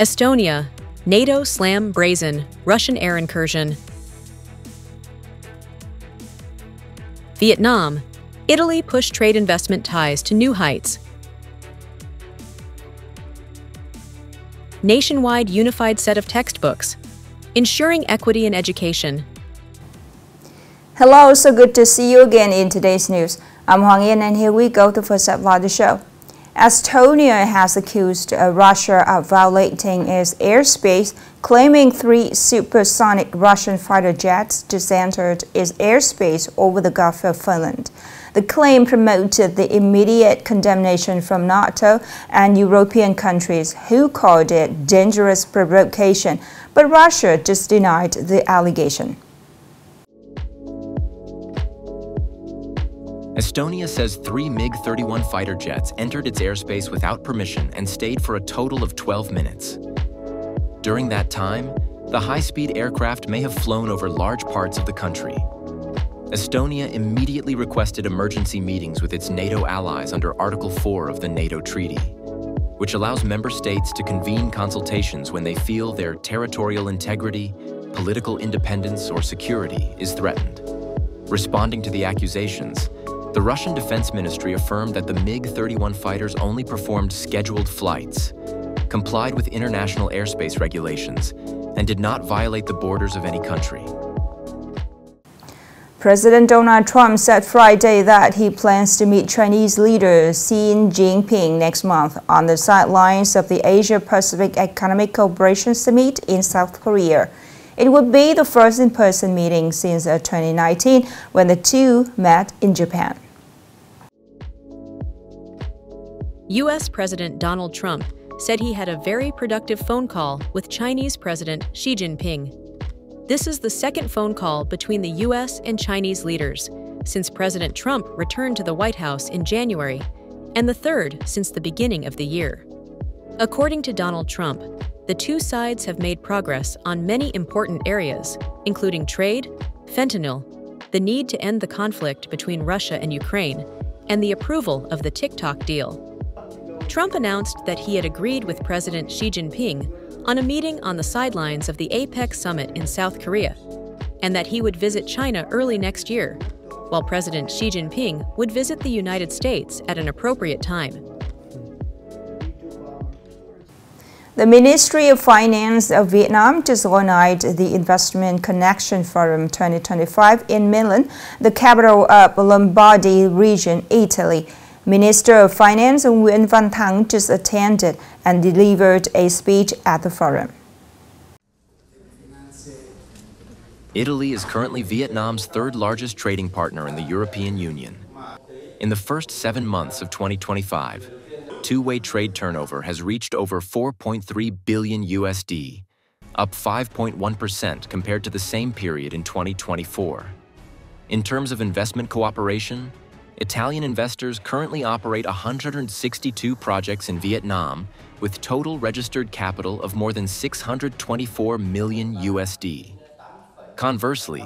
Estonia, NATO slam brazen, Russian air incursion. Vietnam, Italy push trade investment ties to new heights. Nationwide unified set of textbooks, ensuring equity in education. Hello, so good to see you again in today's news. I'm Hoàng Yên, and here we go to first up of the show. Estonia has accused Russia of violating its airspace, claiming 3 supersonic Russian fighter jets just entered its airspace over the Gulf of Finland. The claim promoted the immediate condemnation from NATO and European countries who called it dangerous provocation, but Russia just denied the allegation. Estonia says 3 MiG-31 fighter jets entered its airspace without permission and stayed for a total of 12 minutes. During that time, the high-speed aircraft may have flown over large parts of the country. Estonia immediately requested emergency meetings with its NATO allies under Article 4 of the NATO Treaty, which allows member states to convene consultations when they feel their territorial integrity, political independence, or security is threatened. Responding to the accusations, the Russian Defense Ministry affirmed that the MiG-31 fighters only performed scheduled flights, complied with international airspace regulations, and did not violate the borders of any country. President Donald Trump said Friday that he plans to meet Chinese leader Xi Jinping next month on the sidelines of the Asia-Pacific Economic Cooperation Summit in South Korea. It would be the first in-person meeting since 2019 when the two met in Japan. U.S. President Donald Trump said he had a very productive phone call with Chinese President Xi Jinping. This is the second phone call between the U.S. and Chinese leaders since President Trump returned to the White House in January, and the third since the beginning of the year. According to Donald Trump, the two sides have made progress on many important areas, including trade, fentanyl, the need to end the conflict between Russia and Ukraine, and the approval of the TikTok deal. Trump announced that he had agreed with President Xi Jinping on a meeting on the sidelines of the APEC summit in South Korea, and that he would visit China early next year, while President Xi Jinping would visit the United States at an appropriate time. The Ministry of Finance of Vietnam just organized the Investment Connection Forum 2025 in Milan, the capital of Lombardy region, Italy. Minister of Finance Nguyễn Thị Minh just attended and delivered a speech at the forum. Italy is currently Vietnam's third largest trading partner in the European Union. In the first 7 months of 2025, two-way trade turnover has reached over 4.3 billion USD, up 5.1% compared to the same period in 2024. In terms of investment cooperation, Italian investors currently operate 162 projects in Vietnam with total registered capital of more than 624 million USD. Conversely,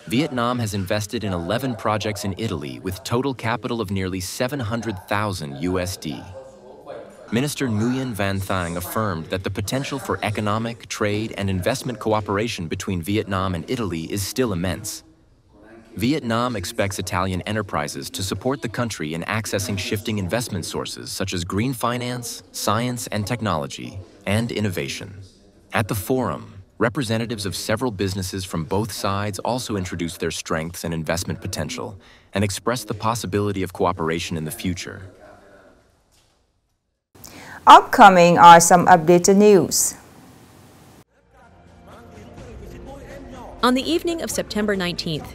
Vietnam has invested in 11 projects in Italy with total capital of nearly 700,000 USD. Minister Nguyen Van Thang affirmed that the potential for economic, trade, and investment cooperation between Vietnam and Italy is still immense. Vietnam expects Italian enterprises to support the country in accessing shifting investment sources such as green finance, science and technology, and innovation. At the forum, representatives of several businesses from both sides also introduced their strengths and investment potential and expressed the possibility of cooperation in the future. Upcoming are some updated news. On the evening of September 19th,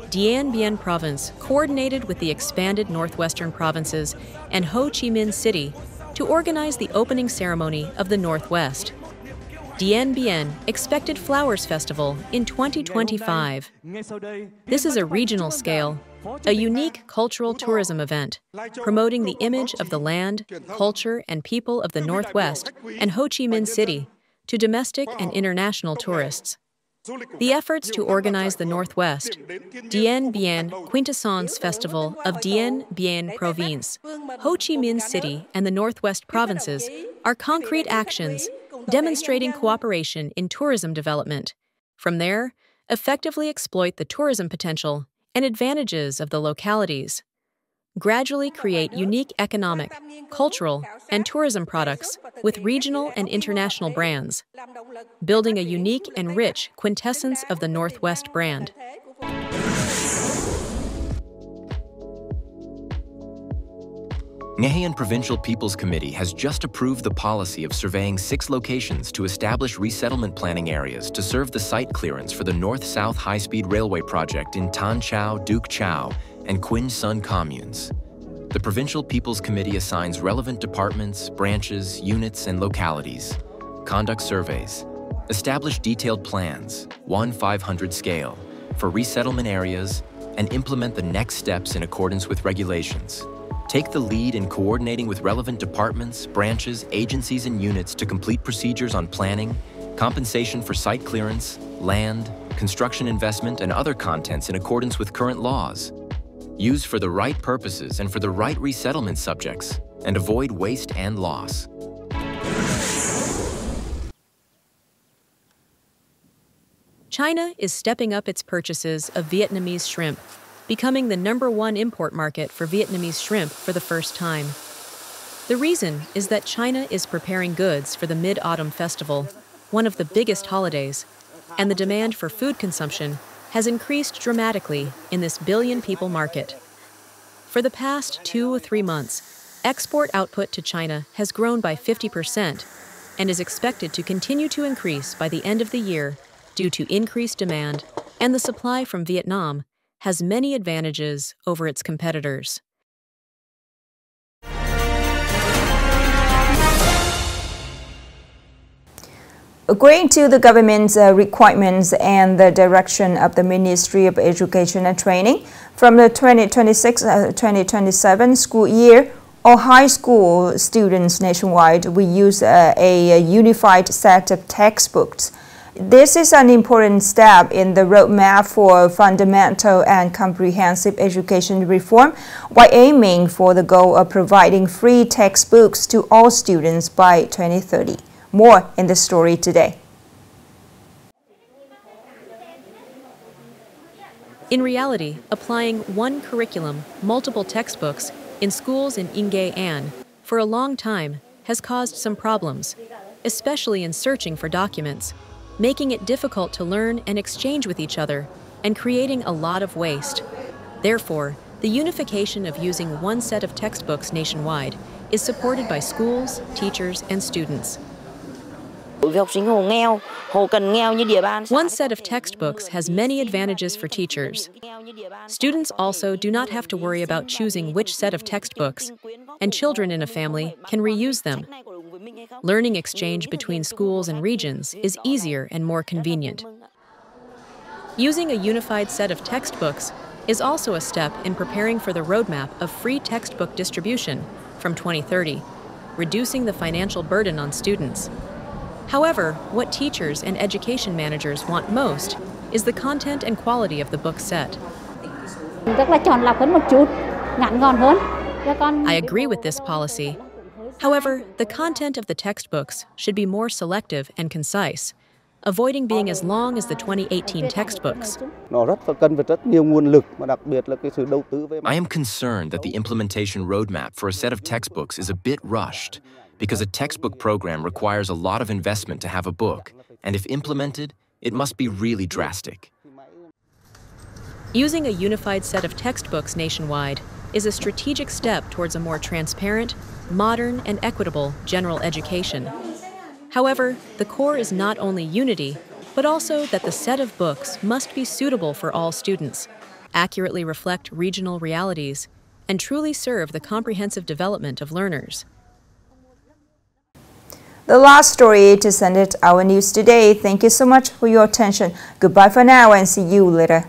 Dien Bien Province coordinated with the expanded northwestern provinces and Ho Chi Minh City to organize the opening ceremony of the Northwest. Dien Bien expected Flowers Festival in 2025. This is a regional scale, a unique cultural tourism event, promoting the image of the land, culture, and people of the Northwest and Ho Chi Minh City to domestic and international tourists. The efforts to organize the Northwest, Dien Bien Quintessence Festival of Dien Bien Province, Ho Chi Minh City, and the Northwest provinces are concrete actions demonstrating cooperation in tourism development. From there, effectively exploit the tourism potential and advantages of the localities. Gradually create unique economic, cultural, and tourism products with regional and international brands, building a unique and rich quintessence of the Northwest brand. Nghệ An Provincial People's Committee has just approved the policy of surveying 6 locations to establish resettlement planning areas to serve the site clearance for the North-South High-Speed Railway project in Tan Chau, Duc Chau, and Quinh Sun communes. The Provincial People's Committee assigns relevant departments, branches, units, and localities, conduct surveys, establish detailed plans, 1/500 scale, for resettlement areas, and implement the next steps in accordance with regulations. Take the lead in coordinating with relevant departments, branches, agencies, and units to complete procedures on planning, compensation for site clearance, land, construction investment, and other contents in accordance with current laws. Use for the right purposes and for the right resettlement subjects, and avoid waste and loss. China is stepping up its purchases of Vietnamese shrimp, becoming the #1 import market for Vietnamese shrimp for the first time. The reason is that China is preparing goods for the Mid-Autumn Festival, one of the biggest holidays, and the demand for food consumption has increased dramatically in this billion-people market. For the past 2 or 3 months, export output to China has grown by 50% and is expected to continue to increase by the end of the year due to increased demand, and the supply from Vietnam has many advantages over its competitors. According to the government's requirements and the direction of the Ministry of Education and Training, from the 2026-2027 school year, all high school students nationwide will use a unified set of textbooks. This is an important step in the roadmap for fundamental and comprehensive education reform, while aiming for the goal of providing free textbooks to all students by 2030. More in the story today. In reality, applying one curriculum, multiple textbooks, in schools in Nghệ An for a long time has caused some problems, especially in searching for documents, making it difficult to learn and exchange with each other, and creating a lot of waste. Therefore, the unification of using one set of textbooks nationwide is supported by schools, teachers, and students. One set of textbooks has many advantages for teachers. Students also do not have to worry about choosing which set of textbooks, and children in a family can reuse them. Learning exchange between schools and regions is easier and more convenient. Using a unified set of textbooks is also a step in preparing for the roadmap of free textbook distribution from 2030, reducing the financial burden on students. However, what teachers and education managers want most is the content and quality of the book set. I agree with this policy. However, the content of the textbooks should be more selective and concise, avoiding being as long as the 2018 textbooks. I am concerned that the implementation roadmap for a set of textbooks is a bit rushed, because a textbook program requires a lot of investment to have a book, and if implemented, it must be really drastic. Using a unified set of textbooks nationwide is a strategic step towards a more transparent, modern, and equitable general education. However, the core is not only unity, but also that the set of books must be suitable for all students, accurately reflect regional realities, and truly serve the comprehensive development of learners. The last story to send it our news today. Thank you so much for your attention. Goodbye for now and see you later.